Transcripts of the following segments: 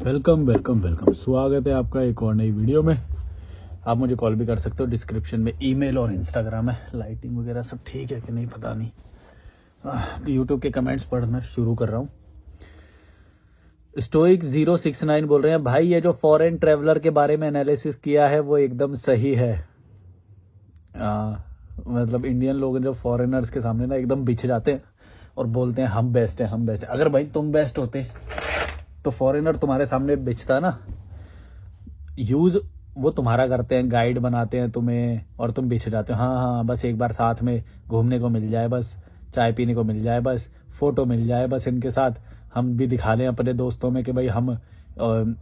Welcome welcome welcome, स्वागत है आपका एक और नई वीडियो में। आप मुझे कॉल भी कर सकते हो, डिस्क्रिप्शन में ईमेल और इंस्टाग्राम है। लाइटिंग वगैरह सब ठीक है कि नहीं पता नहीं। यूट्यूब के कमेंट्स पढ़ना शुरू कर रहा हूँ। स्टोइक 069 बोल रहे हैं, भाई ये जो फॉरेन ट्रेवलर के बारे में एनालिसिस किया है वो एकदम सही है। मतलब इंडियन लोग जो फॉरेनर्स के सामने ना एकदम बिछ जाते हैं और बोलते हैं हम बेस्ट हैं, हम बेस्ट हैं। अगर भाई तुम बेस्ट होते तो फॉरेनर तुम्हारे सामने बेचता ना। यूज वो तुम्हारा करते हैं, गाइड बनाते हैं तुम्हें और तुम बिछ जाते हो। हाँ हाँ, बस एक बार साथ में घूमने को मिल जाए, बस चाय पीने को मिल जाए, बस फोटो मिल जाए, बस इनके साथ हम भी दिखा लें अपने दोस्तों में कि भाई हम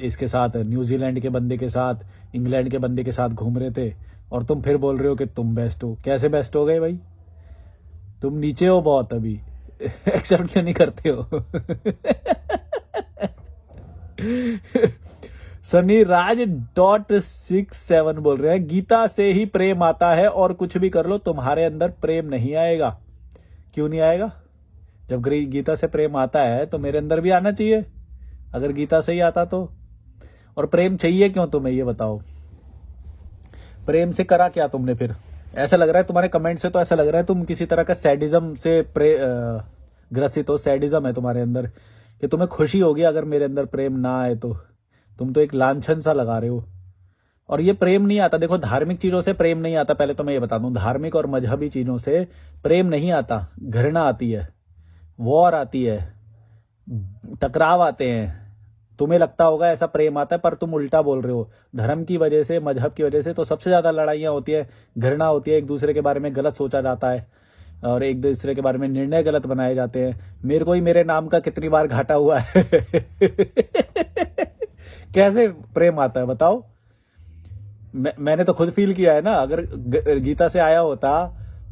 इसके साथ न्यूजीलैंड के बंदे के साथ, इंग्लैंड के बंदे के साथ घूम रहे थे। और तुम फिर बोल रहे हो कि तुम बेस्ट हो। कैसे बेस्ट हो गए भाई? तुम नीचे हो बहुत अभी। एक्सेप्ट क्यों नहीं करते हो? सनी राज .67 बोल रहे हैं, गीता से ही प्रेम आता है और कुछ भी कर लो तुम्हारे अंदर प्रेम नहीं आएगा। क्यों नहीं आएगा? जब गीता से प्रेम आता है तो मेरे अंदर भी आना चाहिए, अगर गीता से ही आता तो। और प्रेम चाहिए क्यों तुम्हें, ये बताओ। प्रेम से करा क्या तुमने फिर? ऐसा लग रहा है तुम्हारे कमेंट से, तो ऐसा लग रहा है तुम किसी तरह का सैडिज्म से ग्रसित हो। सैडिज्म है तुम्हारे अंदर कि तुम्हें खुशी होगी अगर मेरे अंदर प्रेम ना आए तो। तुम तो एक लांछन सा लगा रहे हो। और ये प्रेम नहीं आता। देखो, धार्मिक चीजों से प्रेम नहीं आता। पहले तो मैं ये बता दूं, धार्मिक और मजहबी चीजों से प्रेम नहीं आता। घृणा आती है, वॉर आती है, टकराव आते हैं। तुम्हें लगता होगा ऐसा प्रेम आता है, पर तुम उल्टा बोल रहे हो। धर्म की वजह से, मजहब की वजह से तो सबसे ज्यादा लड़ाइयां होती है, घृणा होती है। एक दूसरे के बारे में गलत सोचा जाता है और एक दूसरे के बारे में निर्णय गलत बनाए जाते हैं। मेरे को ही मेरे नाम का कितनी बार घाटा हुआ है। कैसे प्रेम आता है बताओ? मैंने तो खुद फील किया है ना। अगर गीता से आया होता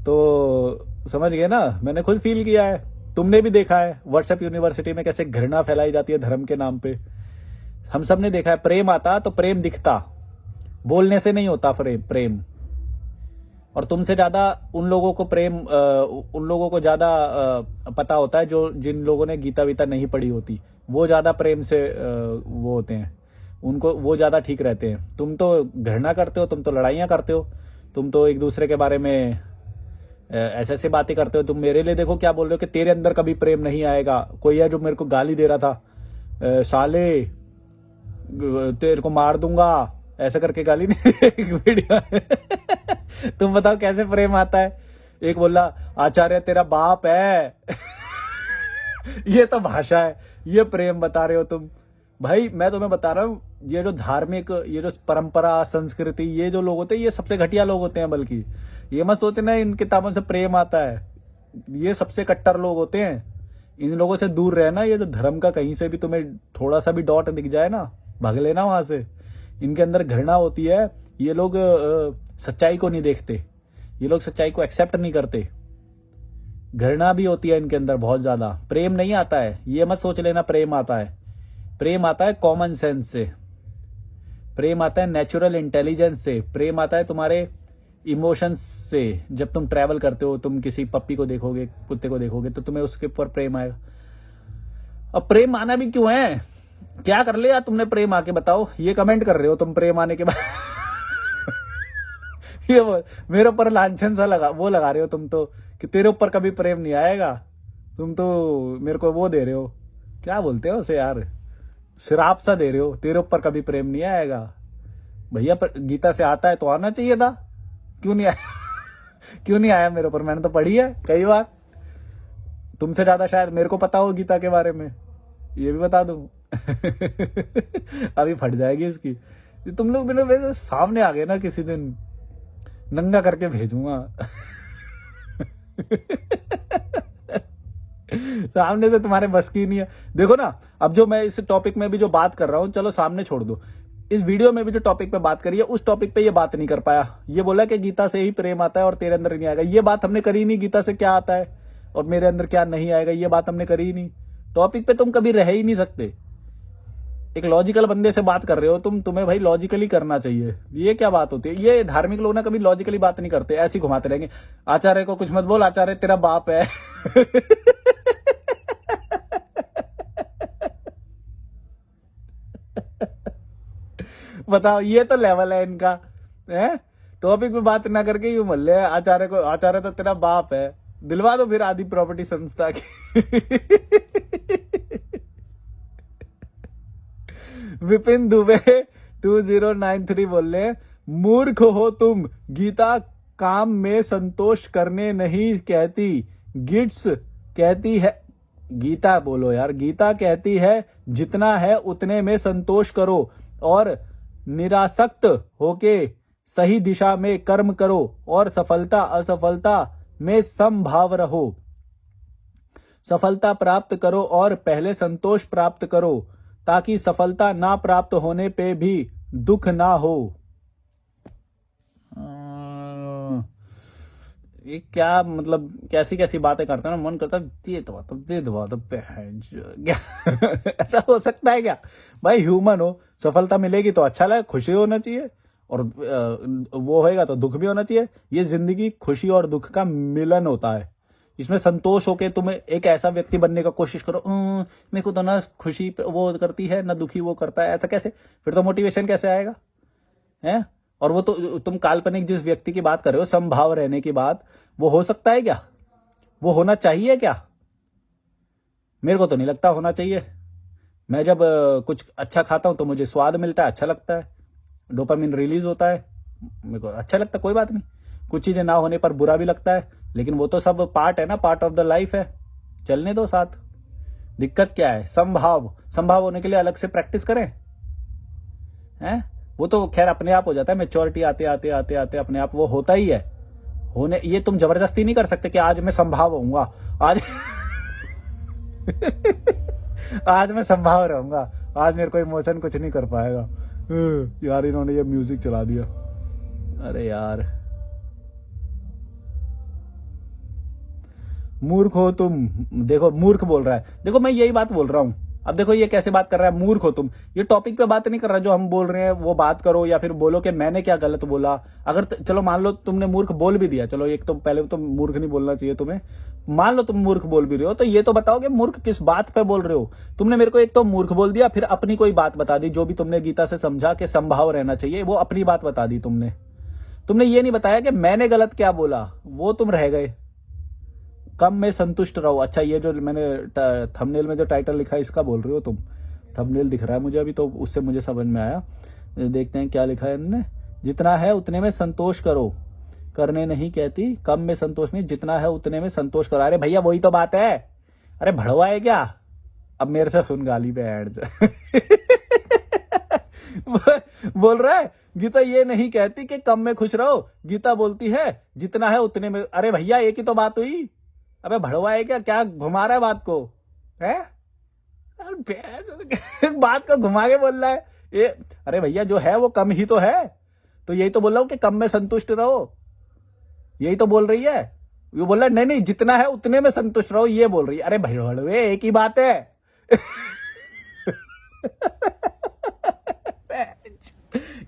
तो समझ गए ना। मैंने खुद फील किया है, तुमने भी देखा है व्हाट्सएप यूनिवर्सिटी में कैसे घृणा फैलाई जाती है धर्म के नाम पे। हम सब ने देखा है। प्रेम आता तो प्रेम दिखता, बोलने से नहीं होता प्रेम। और तुमसे ज्यादा उन लोगों को प्रेम उन लोगों को ज्यादा पता होता है जो जिन लोगों ने गीता वीता नहीं पढ़ी होती। वो ज्यादा प्रेम से वो होते हैं, उनको वो ज्यादा ठीक रहते हैं। तुम तो घृणा करते हो, तुम तो लड़ाइयां करते हो, तुम तो एक दूसरे के बारे में ऐसे ऐसे बातें करते हो। तुम मेरे लिए देखो क्या बोल रहे हो कि तेरे अंदर कभी प्रेम नहीं आएगा। कोई है जो मेरे को गाली दे रहा था, साले तेरे को मार दूंगा, ऐसा करके गाली नहीं। एक वीडियो तुम बताओ कैसे प्रेम आता है? एक बोला आचार्य तेरा बाप है। ये तो भाषा है, ये प्रेम बता रहे हो तुम? भाई मैं तुम्हें बता रहा हूँ, ये जो धार्मिक, ये जो परंपरा, संस्कृति, ये जो लोग होते हैं ये सबसे घटिया लोग होते हैं। बल्कि ये मत सोचना इन किताबों से प्रेम आता है। ये सबसे कट्टर लोग होते हैं। इन लोगों से दूर रहना। ये जो धर्म का कहीं से भी तुम्हें थोड़ा सा भी डॉट दिख जाए ना, भाग लेना वहां से। इनके अंदर घृणा होती है। ये लोग सच्चाई को नहीं देखते, ये लोग सच्चाई को एक्सेप्ट नहीं करते। घृणा भी होती है इनके अंदर बहुत ज्यादा। प्रेम नहीं आता है, ये मत सोच लेना प्रेम आता है। प्रेम आता है कॉमन सेंस से, प्रेम आता है नेचुरल इंटेलिजेंस से, प्रेम आता है तुम्हारे इमोशंस से। जब तुम ट्रैवल करते हो, तुम किसी पप्पी को देखोगे, कुत्ते को देखोगे, तो तुम्हें उसके ऊपर प्रेम आएगा। अब प्रेम आना भी क्यों है? क्या कर लिया तुमने प्रेम आके, बताओ? ये कमेंट कर रहे हो तुम प्रेम आने के बाद। ये मेरे ऊपर लांछन सा लगा रहे हो तुम तो, कि तेरे ऊपर कभी प्रेम नहीं आएगा। तुम तो मेरे को वो दे रहे हो, क्या बोलते हो उसे यार, श्राप सा दे रहे हो, तेरे ऊपर कभी प्रेम नहीं आएगा। भैया गीता से आता है तो आना चाहिए था, क्यों नहीं आया? क्यों नहीं आया मेरे ऊपर? मैंने तो पढ़ी है कई बार। तुमसे ज्यादा शायद मेरे को पता हो गीता के बारे में, ये भी बता दूं। अभी फट जाएगी इसकी। तुम लोग मेरे सामने आ गए ना किसी दिन, नंगा करके भेजूंगा। सामने से तुम्हारे बस की नहीं है। देखो ना, अब जो मैं इस टॉपिक में भी जो बात कर रहा हूं, चलो सामने छोड़ दो, इस वीडियो में भी जो टॉपिक पे बात करी है उस टॉपिक पे ये बात नहीं कर पाया। ये बोला कि गीता से ही प्रेम आता है और तेरे अंदर नहीं आएगा। ये बात हमने करी नहीं। गीता से क्या आता है और मेरे अंदर क्या नहीं आएगा, ये बात हमने करी ही नहीं। टॉपिक पे तुम कभी रह ही नहीं सकते। एक लॉजिकल बंदे से बात कर रहे हो तुम, तुम्हें भाई लॉजिकली करना चाहिए। ये क्या बात होती है? ये धार्मिक लोग ना कभी लॉजिकली बात नहीं करते, ऐसे ही घुमाते रहेंगे। आचार्य को कुछ मत बोल, आचार्य तेरा बाप है। बताओ, ये तो लेवल है इनका। है टॉपिक पे बात ना करके यूं मल ले आचार्य को, आचार्य तो तेरा बाप है, दिलवा दो फिर आदि प्रॉपर्टी संस्था की। विपिन दुबे 2093 बोल रहे, मूर्ख हो तुम, गीता काम में संतोष करने नहीं कहती, गिट्स कहती है, गीता बोलो यार, गीता कहती है जितना है उतने में संतोष करो और निरासक्त होके सही दिशा में कर्म करो और सफलता असफलता में समभाव रहो, सफलता प्राप्त करो और पहले संतोष प्राप्त करो ताकि सफलता ना प्राप्त होने पे भी दुख ना हो। ये क्या मतलब, कैसी कैसी बातें करते हैं ना, मन करता है दे दो तो क्या ऐसा हो सकता है क्या भाई? ह्यूमन हो, सफलता मिलेगी तो अच्छा लगे, खुशी होना चाहिए, और वो होएगा तो दुख भी होना चाहिए। ये जिंदगी खुशी और दुख का मिलन होता है, इसमें संतोष होके तुम एक ऐसा व्यक्ति बनने का कोशिश करो, मेरे को तो ना खुशी वो करती है ना दुखी वो करता है, ऐसा कैसे? फिर तो मोटिवेशन कैसे आएगा? है? और वो तो तुम काल्पनिक जिस व्यक्ति की बात कर रहे हो, समभाव रहने की बात, वो हो सकता है क्या? वो होना चाहिए क्या? मेरे को तो नहीं लगता होना चाहिए। मैं जब कुछ अच्छा खाता हूं तो मुझे स्वाद मिलता है, अच्छा लगता है, डोपामिन रिलीज होता है, मेरे को अच्छा लगता है, कोई बात नहीं। कुछ चीजें ना होने पर बुरा भी लगता है, लेकिन वो तो सब पार्ट है ना, पार्ट ऑफ द लाइफ है, चलने दो साथ। दिक्कत क्या है? संभाव, संभाव होने के लिए अलग से प्रैक्टिस करें, हैं? वो तो खैर अपने आप हो जाता है, मेच्योरिटी आते आते आते आते अपने आप वो होता ही है। होने ये तुम जबरदस्ती नहीं कर सकते कि आज मैं संभाव होऊंगा, आज आज मैं संभाव रहूंगा, आज मेरे को इमोशन कुछ नहीं कर पाएगा। यार इन्होंने ये म्यूजिक चला दिया, अरे यार। मूर्ख हो तुम, देखो मूर्ख बोल रहा है, देखो मैं यही बात बोल रहा हूं। अब देखो ये कैसे बात कर रहा है, मूर्ख हो तुम, ये टॉपिक पे बात नहीं कर रहा, जो हम बोल रहे हैं वो बात करो, या फिर बोलो कि मैंने क्या गलत बोला। अगर चलो मान लो तुमने मूर्ख बोल भी दिया, चलो एक तो पहले तो मूर्ख नहीं बोलना चाहिए तुम्हें, मान लो तुम मूर्ख बोल भी रहे हो, तो ये तो बताओ कि मूर्ख किस बात पे बोल रहे हो। तुमने मेरे को एक तो मूर्ख बोल दिया, फिर अपनी कोई बात बता दी, जो भी तुमने गीता से समझा कि संभाव रहना चाहिए, वो अपनी बात बता दी तुमने। तुमने ये नहीं बताया कि मैंने गलत क्या बोला, वो तुम रह गए। कम में संतुष्ट रहो, अच्छा ये जो मैंने थंबनेल में जो टाइटल लिखा है इसका बोल रहे हो तुम? थंबनेल दिख रहा है मुझे अभी, तो उससे मुझे समझ में आया। देखते हैं क्या लिखा है इन्होंने। जितना है उतने में संतोष करो, करने नहीं कहती, कम में संतोष नहीं, जितना है उतने में संतोष करो। अरे भैया वही तो बात है, अरे भड़वा है क्या? अब मेरे से सुन गाली पे ऐड बोल रहा है गीता ये नहीं कहती कि कम में खुश रहो, गीता बोलती है जितना है उतने में। अरे भैया एक ही तो बात हुई, अबे भड़वा है क्या? क्या घुमा रहा है बात को? है बात को घुमा के बोल रहा है ये। अरे भैया जो है वो कम ही तो है, तो यही तो बोल रहा हूं कि कम में संतुष्ट रहो, यही तो बोल रही है। ये बोल रहा है नहीं नहीं जितना है उतने में संतुष्ट रहो, ये बोल रही है। अरे भड़वे एक ही बात है।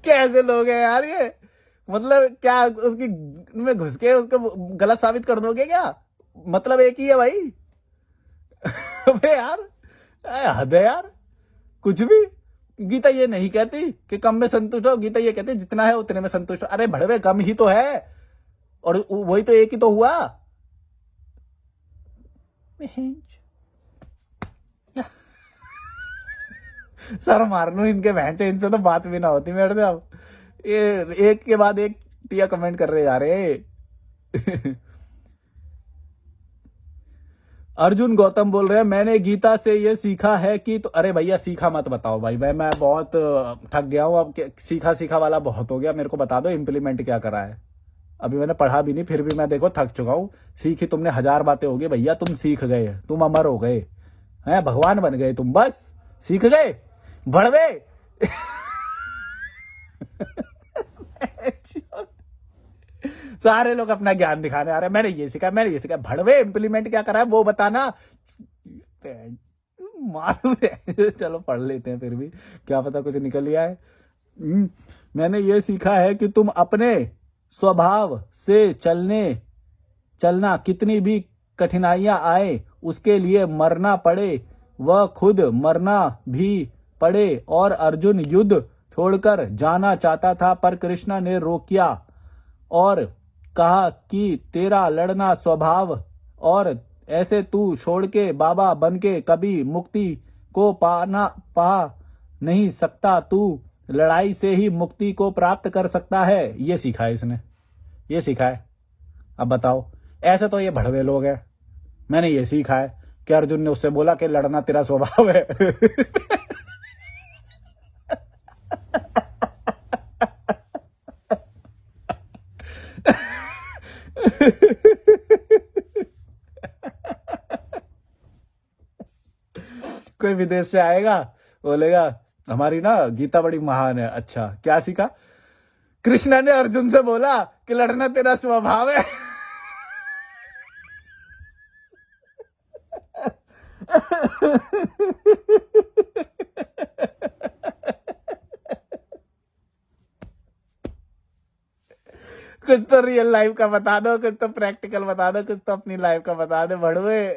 कैसे लोग हैं यार ये, मतलब क्या उसकी में घुस के उसको गलत साबित कर दोगे क्या? मतलब एक ही है भाई। अबे यार हद है यार, कुछ भी। गीता ये नहीं कहती कि कम में संतुष्ट हो, गीता ये कहती है जितना है उतने में संतुष्ट हो। अरे भड़वे कम ही तो है, और वही तो एक ही तो हुआ। सर मार लूं इनके बहन से, इनसे तो बात भी ना होती मेरे से। अब ये एक के बाद एक टिया कमेंट कर रहे जा रहे। अर्जुन गौतम बोल रहे हैं मैंने गीता से ये सीखा है कि, तो अरे भैया सीखा मत बताओ भाई, मैं बहुत थक गया हूं अब, सीखा सीखा वाला बहुत हो गया। मेरे को बता दो इम्प्लीमेंट क्या करा है। अभी मैंने पढ़ा भी नहीं, फिर भी मैं देखो थक चुका हूं। सीखी तुमने 1000 बातें होगी भैया, तुम सीख गए, तुम अमर हो गए हैं, भगवान बन गए तुम, बस सीख गए भड़वे। सारे लोग अपना ज्ञान दिखाने आ रहे हैं, मैंने ये सीखा मैंने ये सीखा। भड़वे इम्प्लीमेंट क्या करा है वो बताना। मालूम है। चलो पढ़ लेते हैं, फिर भी क्या पता कुछ निकल लिया है। मैंने ये सीखा है कि तुम अपने स्वभाव से चलना, कितनी भी कठिनाइयां आए उसके लिए मरना पड़े वह खुद मरना भी पड़े, और अर्जुन युद्ध छोड़कर जाना चाहता था, पर कृष्णा ने रोकिया और कहा कि तेरा लड़ना स्वभाव, और ऐसे तू छोड़ के बाबा बन के कभी मुक्ति को पा नहीं सकता। तू लड़ाई से ही मुक्ति को प्राप्त कर सकता है। ये सीखा है इसने, ये सीखा है। अब बताओ, ऐसे तो ये भड़वे लोग हैं। मैंने ये सीखा है कि अर्जुन ने उससे बोला कि लड़ना तेरा स्वभाव है। कोई विदेश से आएगा, बोलेगा हमारी ना गीता बड़ी महान है। अच्छा, क्या सीखा? कृष्णा ने अर्जुन से बोला कि लड़ना तेरा स्वभाव है। कुछ तो रियल लाइफ का बता दो, कुछ तो प्रैक्टिकल बता दो, कुछ तो अपनी लाइफ का बता दो भड़वे।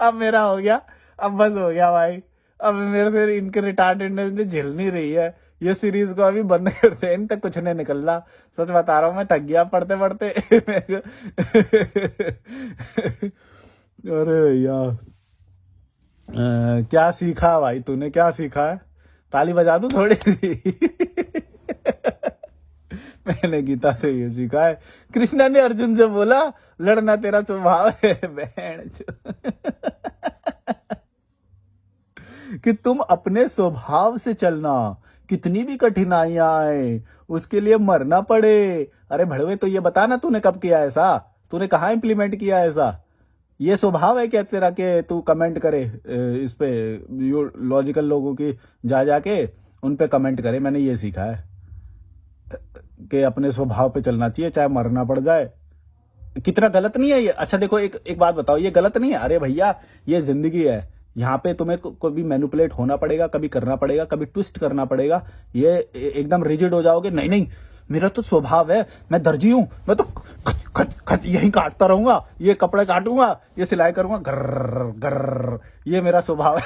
अब मेरा हो गया, अब बस हो गया भाई। अब मेरे से इनके रिटार्डेडनेस ने झेल नहीं रही है। ये सीरीज को अभी बंद करते हैं, इन तक कुछ नहीं निकल रहा। सच बता रहा हूँ, मैं थक गया पढ़ते पढ़ते। अरे भैया, क्या सीखा भाई तूने, क्या सीखा है? ताली बजा दूं थोड़ी सी? मैंने गीता से ये सीखा है, कृष्णा ने अर्जुन से बोला लड़ना तेरा स्वभाव है। बहन कि तुम अपने स्वभाव से चलना, कितनी भी कठिनाइयां आए उसके लिए मरना पड़े। अरे भड़वे, तो ये बता ना, तूने कब किया ऐसा? तूने कहाँ इंप्लीमेंट किया ऐसा? ये स्वभाव है क्या तेरा कि तू कमेंट करे इस पे, लॉजिकल लोगों की जा जाके उन पे कमेंट करे? मैंने ये सीखा है कि अपने स्वभाव पे चलना चाहिए, चाहे मरना पड़ जाए। कितना गलत नहीं है ये? अच्छा देखो, एक बात बताओ, ये गलत नहीं है? अरे भैया, ये जिंदगी है, यहाँ पे तुम्हें कभी मैनिपुलेट होना पड़ेगा, कभी करना पड़ेगा, कभी ट्विस्ट करना पड़ेगा। ये एकदम रिजिड हो जाओगे, नहीं नहीं मेरा तो स्वभाव है, मैं दर्जी हूं, मैं तो खट खट खट यही काटता रहूंगा, ये कपड़े काटूंगा, ये सिलाई करूंगा, गर्र गर्र, ये मेरा स्वभाव है।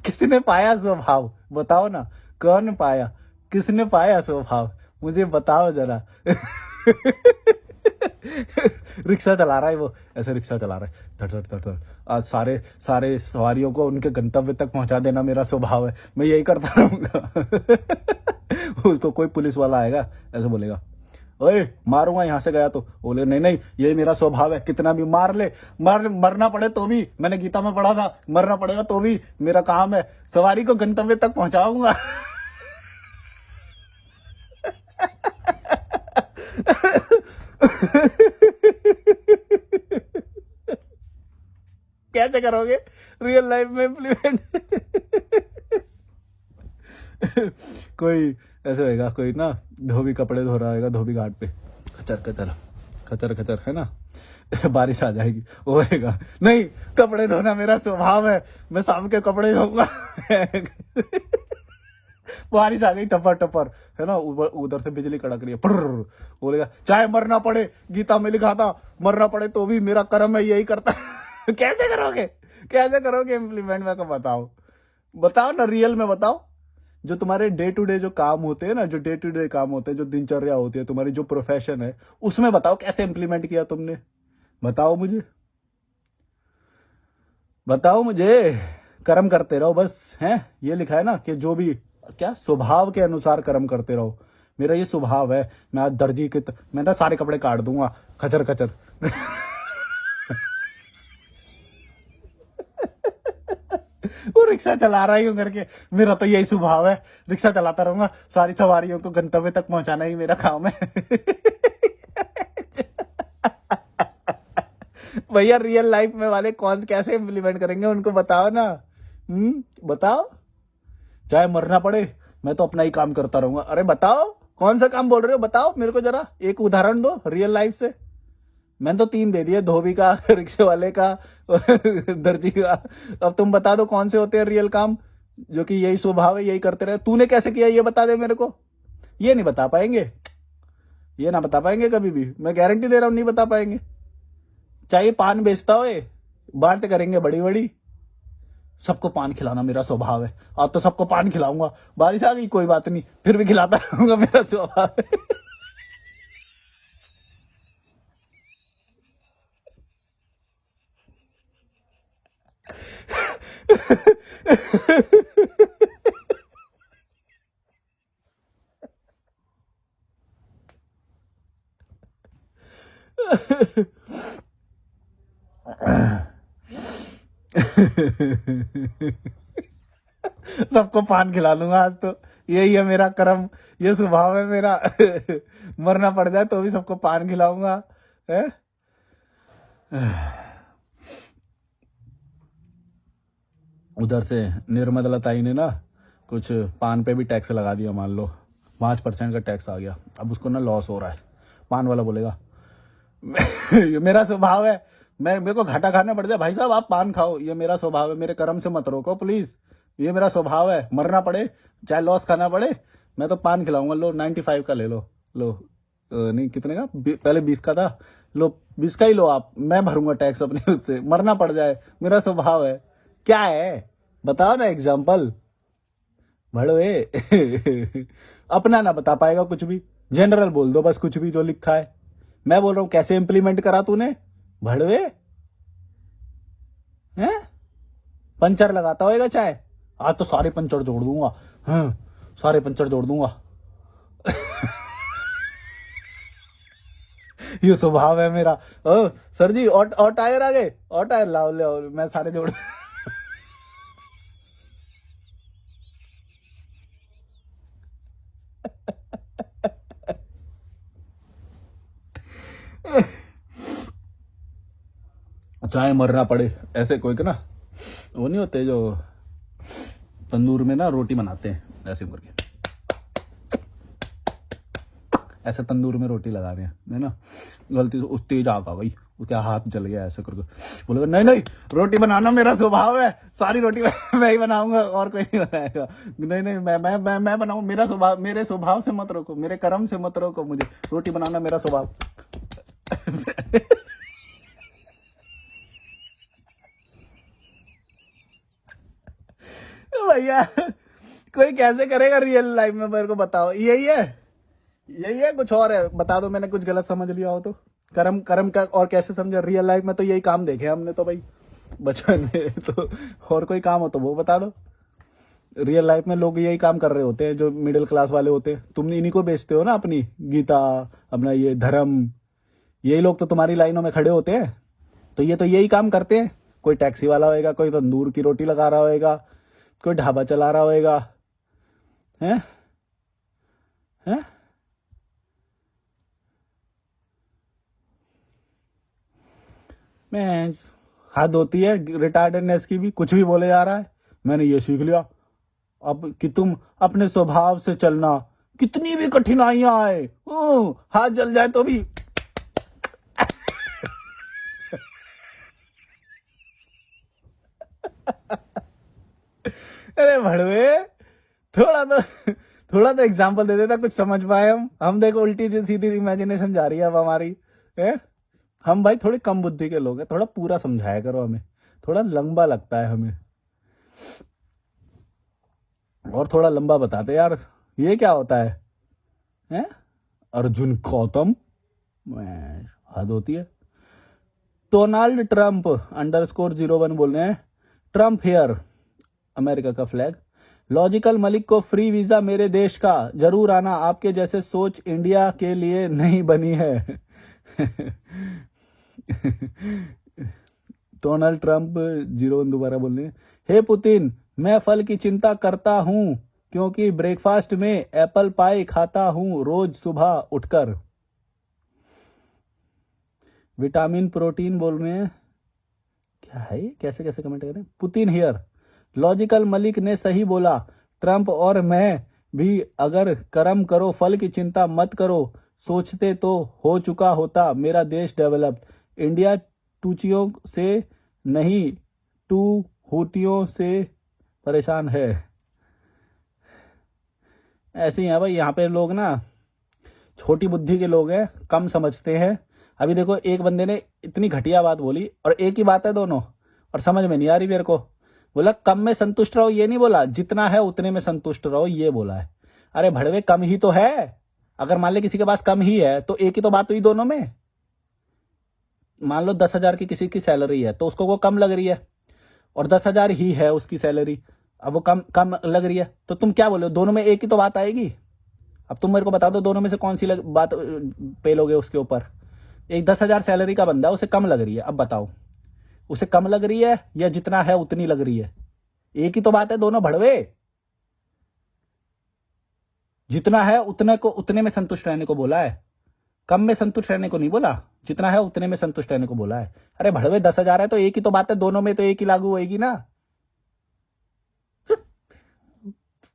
किसने पाया स्वभाव? बताओ ना, कौन पाया? किसने पाया स्वभाव? मुझे बताओ जरा। रिक्शा चला रहा है वो, ऐसे रिक्शा चला रहा है, धड़ धड़ धड़ धड़। आज सारे सारे सवारियों को उनके गंतव्य तक पहुंचा देना मेरा स्वभाव है, मैं यही करता रहूंगा। उसको कोई पुलिस वाला आएगा, ऐसे बोलेगा, ओए मारूंगा यहाँ से गया तो। बोले नहीं नहीं, यही मेरा स्वभाव है, कितना भी मार ले, मरना पड़े तो भी, मैंने गीता में पढ़ा था, मरना पड़ेगा तो भी मेरा काम है, सवारी को गंतव्य तक पहुंचाऊंगा। कैसे करोगे रियल लाइफ में इम्प्लीमेंट? कोई ऐसे होएगा, कोई ना धोबी कपड़े धो रहा होगा धोबी घाट पे, खचर खचर खचर खचर, है ना? बारिश आ जाएगी, वो होएगा, नहीं कपड़े धोना मेरा स्वभाव है, मैं शाम के कपड़े धोऊंगा। बारिश आ गई टपर टपर, है ना? उधर से बिजली कड़क रही है, पुर्र, बोलेगा चाहे मरना पड़े, गीता में लिखा था मरना पड़े तो भी मेरा कर्म है, यही करता है। कैसे करोगे, कैसे करोगे इम्प्लीमेंट? मैं को बताओ, बताओ ना, रियल में बताओ। जो तुम्हारे डे टू डे जो काम होते हैं ना, जो डे टू डे काम होते हैं, जो दिनचर्या होती है तुम्हारी, जो प्रोफेशन है, उसमें बताओ कैसे इंप्लीमेंट किया तुमने? बताओ मुझे, बताओ मुझे। कर्म करते रहो बस, हैं? ये लिखा है ना कि जो भी, क्या, स्वभाव के अनुसार कर्म करते रहो। मेरा ये स्वभाव है, मैं आज दर्जी के मैं ना सारे कपड़े काट दूंगा, खचर खचर। वो रिक्शा चला रहा हूँ करके, मेरा तो यही स्वभाव है, रिक्शा चलाता रहूंगा, सारी सवारियों को गंतव्य तक पहुंचाना ही मेरा काम है। भैया रियल लाइफ में वाले कौन कैसे इम्प्लीमेंट करेंगे, उनको बताओ ना। बताओ। चाहे मरना पड़े, मैं तो अपना ही काम करता रहूंगा। अरे बताओ, कौन सा काम बोल रहे हो? बताओ मेरे को जरा, एक उदाहरण दो रियल लाइफ से। मैंने तो 3 दे दिए, धोबी का, रिक्शे वाले का, दर्जी का। अब तुम बता दो कौन से होते हैं रियल काम, जो कि यही स्वभाव है, यही करते रहे। तूने कैसे किया ये बता दे मेरे को। ये नहीं बता पाएंगे, ये ना बता पाएंगे कभी भी, मैं गारंटी दे रहा हूं, नहीं बता पाएंगे। चाहे पान बेचता हो, बांट करेंगे बड़ी बड़ी, सबको पान खिलाना मेरा स्वभाव है, अब तो सबको पान खिलाऊंगा, बारिश आ गई कोई बात नहीं, फिर भी खिलाता रहूंगा, मेरा स्वभाव है। सबको पान खिला दूंगा आज तो, यही है मेरा कर्म, ये स्वभाव है मेरा। मरना पड़ जाए तो भी सबको पान खिलाऊंगा है। उधर से निर्मला ताई ने ना कुछ पान पे भी टैक्स लगा दिया, मान लो 5% का टैक्स आ गया, अब उसको ना लॉस हो रहा है। पान वाला बोलेगा ये मेरा स्वभाव है, मैं मेरे को घाटा खाना पड़ जाए, भाई साहब आप पान खाओ, ये मेरा स्वभाव है, मेरे कर्म से मत रोको प्लीज, ये मेरा स्वभाव है, मरना पड़े चाहे लॉस खाना पड़े, मैं तो पान खिलाऊंगा। लो 95 का ले लो, लो नहीं कितने का, पहले 20 का था, लो 20 का ही लो आप, मैं भरूंगा टैक्स अपने उससे, मरना पड़ जाए, मेरा स्वभाव है। क्या है बताओ ना एग्जाम्पल, भड़वे। अपना ना बता पाएगा कुछ भी, जनरल बोल दो बस कुछ भी जो लिखा है, मैं बोल रहा हूं कैसे इंप्लीमेंट करा तूने, भड़वे हैं। पंचर लगाता होएगा चाहे, आज तो सारे पंचर जोड़ दूंगा, हाँ सारे पंचर जोड़ दूंगा। ये स्वभाव है मेरा। ओ सर जी और टायर आ गए, और टायर लाओ ले आओ, मैं सारे जोड़। चाहे मरना पड़े, ऐसे कोई का ना वो नहीं होते जो तंदूर में ना रोटी बनाते हैं ऐसे करके, ऐसे तंदूर में रोटी लगा रहे हैं है ना, गलती से उस तेज आग आ गई, उसका हाथ जल गया, ऐसे करके बोलेगा नहीं नहीं रोटी बनाना मेरा स्वभाव है, सारी रोटी मैं ही बनाऊंगा और कोई नहीं बनाएगा, नहीं नहीं मैं बनाऊं, मेरा स्वभाव, मेरे स्वभाव से मत रोको, मेरे कर्म से मत रोको, मुझे रोटी बनाना मेरा स्वभाव। भैया कोई कैसे करेगा रियल लाइफ में, मेरे को बताओ, यही है, यही है कुछ और है, बता दो मैंने कुछ गलत समझ लिया हो तो। कर्म कर्म का और कैसे समझा, रियल लाइफ में तो यही काम देखे हमने तो भाई बचपन में, तो और कोई काम हो तो वो बता दो। रियल लाइफ में लोग यही काम कर रहे होते हैं जो मिडिल क्लास वाले होते हैं, तुम इन्हीं को बेचते हो ना, अपनी गीता, अपना ये धर्म, यही लोग तो तुम्हारी लाइनों में खड़े होते हैं, तो ये तो यही काम करते हैं, कोई टैक्सी वाला होएगा, कोई तंदूर की रोटी लगा रहा होएगा, कोई ढाबा चला रहा होएगा, हैं हैं। मैं हद होती है रिटायर्डनेस की भी, कुछ भी बोले जा रहा है, मैंने ये सीख लिया अब कि तुम अपने स्वभाव से चलना, कितनी भी कठिनाइयां आए, हाथ जल जाए तो भी। अरे भड़वे थोड़ा तो थोड़ा तो एग्जाम्पल दे देता, कुछ समझ पाए हम देखो उल्टी सीधी इमेजिनेशन जा रही है अब हमारी है। हम भाई थोड़े कम बुद्धि के लोग हैं, थोड़ा पूरा समझाया करो हमें, थोड़ा लंबा लगता है हमें, और थोड़ा लंबा बताते यार, ये क्या होता है हैं? अर्जुन गौतम, मैं हद होती है। डोनाल्ड ट्रंप _01 बोल रहे हैं, ट्रंप हेयर, अमेरिका का फ्लैग, लॉजिकल मलिक को फ्री वीजा मेरे देश का, जरूर आना, आपके जैसे सोच इंडिया के लिए नहीं बनी है। डोनाल्ड ट्रंप 01 दोबारा बोल रहे हैं, हे पुतिन, मैं फल की चिंता करता हूं क्योंकि ब्रेकफास्ट में एप्पल पाई खाता हूं रोज सुबह उठकर। विटामिन प्रोटीन बोल रहे हैं, क्या है ये, कैसे कैसे कमेंट कर रहे हैं। पुतिन हियर, लॉजिकल मलिक ने सही बोला, ट्रंप और मैं भी, अगर कर्म करो फल की चिंता मत करो, सोचते तो हो चुका होता मेरा देश डेवलप्ड, इंडिया टूचियों से नहीं टू हूतियों से परेशान है। ऐसे ही है भाई, यहाँ पे लोग ना छोटी बुद्धि के लोग हैं, कम समझते हैं। अभी देखो एक बंदे ने इतनी घटिया बात बोली, और एक ही बात है दोनों, और समझ में नहीं आ रही मेरे को। बोला कम में संतुष्ट रहो, ये नहीं बोला, जितना है उतने में संतुष्ट रहो, ये बोला है। अरे भड़वे, कम ही तो है। अगर मान ले किसी के पास कम ही है तो एक ही तो बात हुई दोनों में। मान लो 10,000 की किसी की सैलरी है तो उसको वो कम लग रही है, और 10,000 ही है उसकी सैलरी, अब वो कम कम लग रही है, तो तुम क्या बोलो, दोनों में एक ही तो बात आएगी। अब तुम मेरे को बता दो दोनों में से कौन सी बात पेलोगे उसके ऊपर। एक 10,000 सैलरी का बंदा, उसे कम लग रही है, अब बताओ उसे कम लग रही है या जितना है उतनी लग रही है? एक ही तो बात है दोनों भड़वे। जितना है उतने को, उतने में संतुष्ट रहने को बोला है, कम में संतुष्ट रहने को नहीं बोला, जितना है उतने में संतुष्ट रहने को बोला है। अरे भड़वे, 10,000 है तो एक ही तो बात है, दोनों में तो एक ही लागू होएगी ना।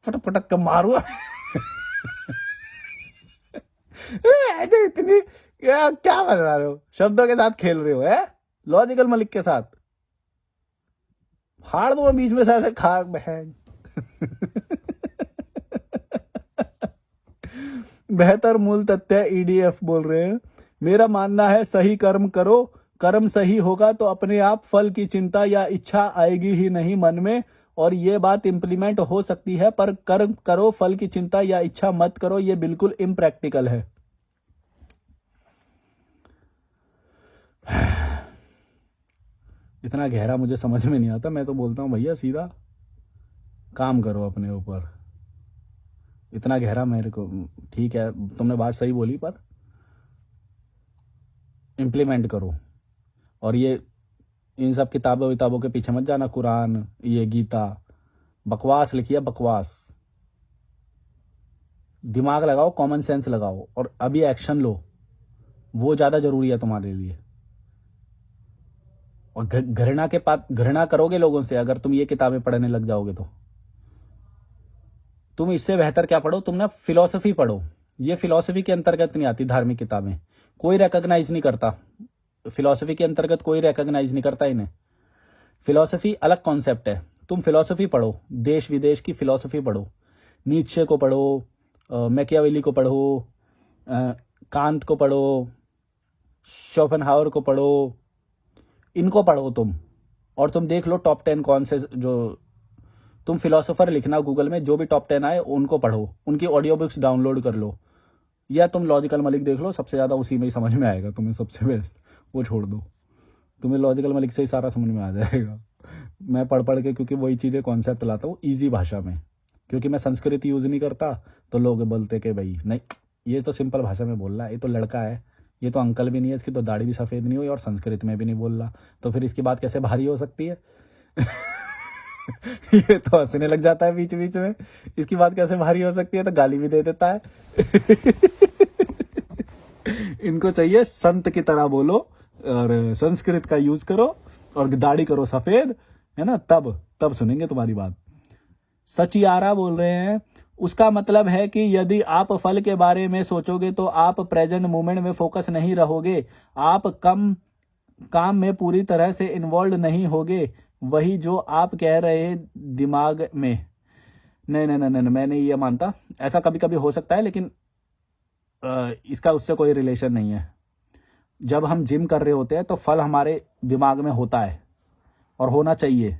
फटक फटक के मारू। ऐसे इतनी क्या बना रहे हो, शब्दों के साथ खेल रहे हो है, लॉजिकल मलिक के साथ। फाड़ दो बीच में से ऐसे खाक बहन। बेहतर मूल तथ्य ईडीएफ बोल रहे हैं, मेरा मानना है सही कर्म करो, कर्म सही होगा तो अपने आप फल की चिंता या इच्छा आएगी ही नहीं मन में, और ये बात इंप्लीमेंट हो सकती है, पर कर्म करो, फल की चिंता या इच्छा मत करो, ये बिल्कुल इम्प्रैक्टिकल है। इतना गहरा मुझे समझ में नहीं आता, मैं तो बोलता हूँ भैया सीधा काम करो अपने ऊपर। इतना गहरा मेरे को, ठीक है तुमने बात सही बोली, पर इम्प्लीमेंट करो। और ये इन सब किताबों के पीछे मत जाना, कुरान, ये गीता बकवास लिखी है, बकवास। दिमाग लगाओ, कॉमन सेंस लगाओ, और अभी एक्शन लो, वो ज़्यादा जरूरी है तुम्हारे लिए। और घृणा करोगे लोगों से अगर तुम ये किताबें पढ़ने लग जाओगे तो। तुम इससे बेहतर क्या पढ़ो, तुम ना फिलॉसफी पढ़ो। ये फिलॉसफी के अंतर्गत नहीं आती धार्मिक किताबें, कोई रिकॉग्नाइज नहीं करता, फिलॉसफी के अंतर्गत कोई रिकॉग्नाइज नहीं करता इन्हें। फिलॉसफी अलग कॉन्सेप्ट है, तुम फिलॉसफी पढ़ो, देश विदेश की फिलॉसफी पढ़ो, नीत्शे को पढ़ो, मैकियावेली को पढ़ो, कांट को पढ़ो, शोपेनहावर को पढ़ो, इनको पढ़ो तुम। और तुम देख लो टॉप 10 कौन से, जो तुम फिलोसोफर लिखना गूगल में, जो भी टॉप 10 आए उनको पढ़ो, उनकी ऑडियो बुक्स डाउनलोड कर लो, या तुम लॉजिकल मलिक देख लो, सबसे ज़्यादा उसी में ही समझ में आएगा तुम्हें, सबसे बेस्ट। वो छोड़ दो, तुम्हें लॉजिकल मलिक से ही सारा समझ में आ जाएगा। मैं पढ़ पढ़ के, क्योंकि वही चीज़ें कॉन्सेप्ट लाता हूँ ईजी भाषा में, क्योंकि मैं संस्कृत यूज़ नहीं करता, तो लोग बोलते कि भाई नहीं ये तो सिंपल भाषा में बोल रहा है, ये तो लड़का है, ये तो अंकल भी नहीं है, इसकी तो दाढ़ी भी सफ़ेद नहीं हुई और संस्कृत में भी नहीं बोल रहा, तो फिर इसकी बात कैसे भारी हो सकती है। ये तो हंसने लग जाता है बीच बीच में, इसकी बात कैसे भारी हो सकती है, तो गाली भी दे देता है। इनको चाहिए संत की तरह बोलो और संस्कृत का यूज करो और दाढ़ी करो सफेद, है ना, तब सुनेंगे तुम्हारी बात। सचियारा बोल रहे हैं, उसका मतलब है कि यदि आप फल के बारे में सोचोगे तो आप प्रेजेंट मोमेंट में फोकस नहीं रहोगे, आप काम में पूरी तरह से इन्वॉल्व नहीं होगे, वही जो आप कह रहे हैं दिमाग में। नहीं नहीं नहीं नहीं, मैं नहीं ये मानता, ऐसा कभी कभी हो सकता है, लेकिन इसका उससे कोई रिलेशन नहीं है। जब हम जिम कर रहे होते हैं तो फल हमारे दिमाग में होता है और होना चाहिए,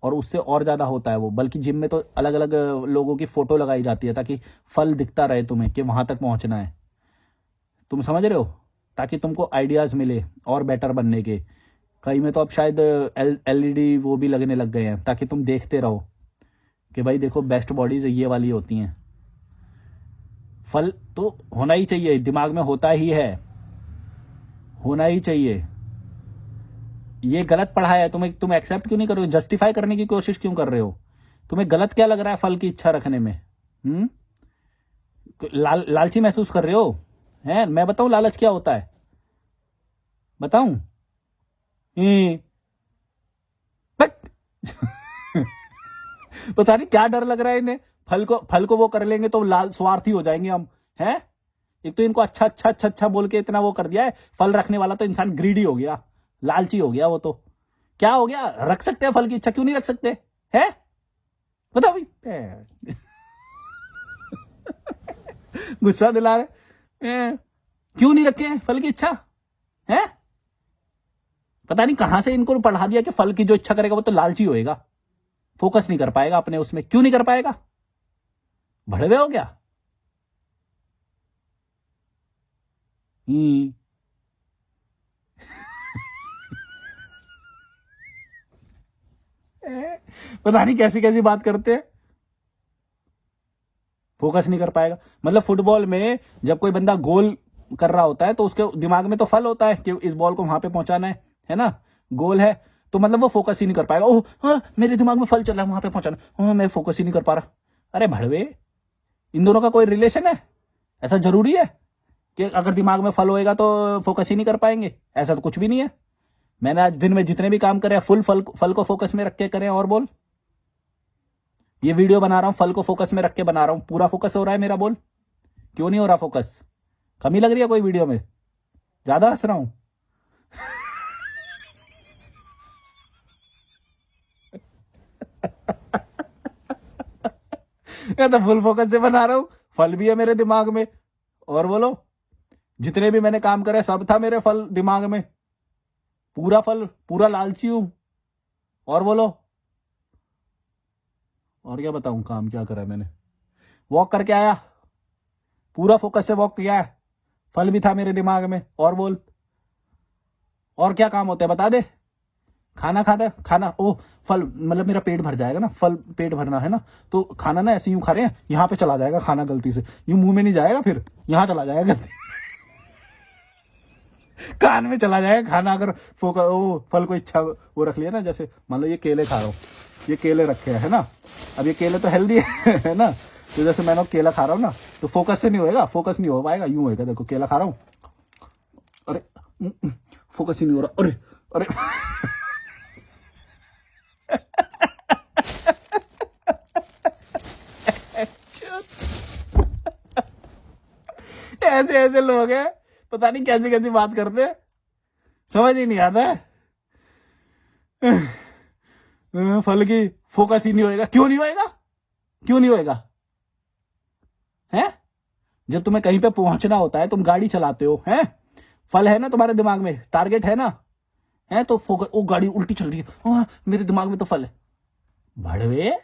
और उससे और ज़्यादा होता है वो, बल्कि जिम में तो अलग अलग लोगों की फ़ोटो लगाई जाती है ताकि फल दिखता रहे तुम्हें कि वहाँ तक पहुँचना है। तुम समझ रहे हो, ताकि तुमको आइडियाज़ मिले और बेटर बनने के। कई में तो अब शायद LED वो भी लगने लग गए हैं ताकि तुम देखते रहो कि भाई देखो बेस्ट बॉडीज ये वाली होती हैं। फल तो होना ही चाहिए, दिमाग में होता ही है, होना ही चाहिए। ये गलत पढ़ा है तुम्हें, तुम एक्सेप्ट क्यों नहीं कर रहे हो, जस्टिफाई करने की कोशिश क्यों कर रहे हो? तुम्हें गलत क्या लग रहा है फल की इच्छा रखने में? लालची महसूस कर रहे हो? हैं, मैं बताऊं लालच क्या होता है, बताऊं? पता नहीं क्या डर लग रहा है इन्हें, फल को वो कर लेंगे तो लाल स्वार्थी हो जाएंगे हम, हैं? एक तो इनको अच्छा अच्छा अच्छा अच्छा बोल के इतना वो कर दिया है, फल रखने वाला तो इंसान ग्रीडी हो गया, लालची हो गया। वो तो क्या हो गया, रख सकते हैं फल की इच्छा, क्यों नहीं रख सकते हैं? बताओ भाई। गुस्सा दिला रहे, क्यों नहीं रखे फल की इच्छा, है? पता नहीं कहां से इनको पढ़ा दिया कि फल की जो इच्छा करेगा वो तो लालची होएगा। फोकस नहीं कर पाएगा अपने उसमें। क्यों नहीं कर पाएगा? भड़वे हो क्या? हम्म। पता नहीं कैसी कैसी बात करते हैं। फोकस नहीं कर पाएगा मतलब फुटबॉल में जब कोई बंदा गोल कर रहा होता है तो उसके दिमाग में तो फल होता है कि इस बॉल को वहां पे पहुंचाना है ना, गोल है। तो मतलब वो फोकस ही नहीं कर पाएगा। ओह हाँ मेरे दिमाग में फल चल रहा है वहां पे पहुंचाना, हाँ मैं फोकस ही नहीं कर पा रहा। अरे भड़वे, इन दोनों का कोई रिलेशन है? ऐसा जरूरी है कि अगर दिमाग में फल होएगा तो फोकस ही नहीं कर पाएंगे? ऐसा तो कुछ भी नहीं है। मैंने आज दिन में जितने भी काम करे फुल फल को फोकस में रख के करे। और बोल, ये वीडियो बना रहा हूं फल को फोकस में रख के बना रहा हूं, पूरा फोकस हो रहा है मेरा। बोल क्यों नहीं हो रहा फोकस? कमी लग रही है कोई वीडियो में? ज्यादा हंस रहा हूं? मैं तो फुल फोकस से बना रहा हूं, फल भी है मेरे दिमाग में। और बोलो, जितने भी मैंने काम करे सब था मेरे फल दिमाग में, पूरा फल, पूरा लालची हूं। और बोलो, और क्या बताऊं काम क्या करा मैंने? वॉक करके आया, पूरा फोकस से वॉक किया है, फल भी था मेरे दिमाग में। और बोल, और क्या काम होते हैं बता दे? खाना खाता है, खाना ओ फल मतलब मेरा पेट भर जाएगा ना, फल पेट भरना है ना, तो खाना ना ऐसे यूं खा रहे हैं, यहाँ पे चला जाएगा खाना गलती से, यूं मुंह में नहीं जाएगा, फिर यहाँ चला जाएगा गलती कान में चला जाएगा खाना। अगर फोकस ओ फल को इच्छा वो रख लिया ना, जैसे मान लो ये केले खा रहा हूँ, ये केले रखे हैं है ना, अब ये केले तो हेल्दी है ना, तो जैसे मैंने केला खा रहा हूँ ना, तो फोकस से नहीं होएगा, फोकस नहीं हो पाएगा, यूं होएगा देखो केला खा रहा हूँ, अरे फोकस ही नहीं हो रहा, अरे अरे ऐसे ऐसे लोग हैं, पता नहीं कैसी कैसी बात करते हैं, समझ ही नहीं आता है। फल की फोकस ही नहीं होएगा, क्यों नहीं होएगा? क्यों नहीं होएगा? है जब तुम्हें कहीं पे पहुंचना होता है, तुम गाड़ी चलाते हो, हैं फल है ना तुम्हारे दिमाग में, टारगेट है ना, है तो फोकस, ओ गाड़ी उल्टी चल रही है, हाँ मेरे दिमाग में तो फल है। भड़वे,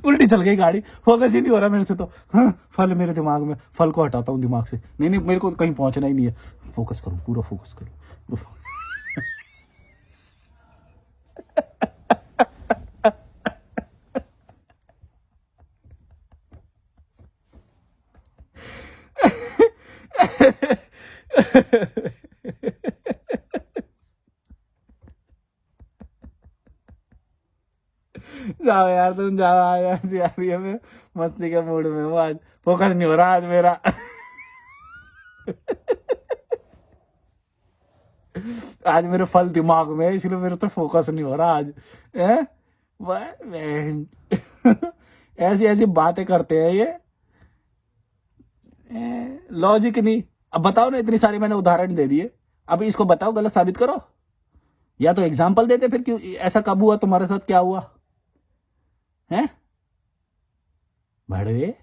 उल्टी चल गई गाड़ी, फोकस ही नहीं हो रहा मेरे से तो, हाँ फल मेरे दिमाग में, फल को हटाता हूँ दिमाग से, नहीं नहीं मेरे को कहीं पहुंचना ही नहीं है, फोकस करूँ, पूरा फोकस करूँ। जाओ यार तुम जाओ, यार यार ये मैं मस्ती के मूड में हूँ आज, फोकस नहीं हो रहा आज मेरा। आज मेरे फल दिमाग में है, इसलिए मेरे तो फोकस नहीं हो रहा आज है। ऐसी ऐसी बातें करते हैं ये, लॉजिक नहीं। अब बताओ ना, इतनी सारी मैंने उदाहरण दे दिए, अब इसको बताओ गलत साबित करो, या तो एग्जाम्पल देते फिर क्यों ऐसा कब हुआ, तुम्हारे साथ क्या हुआ है भड़वे।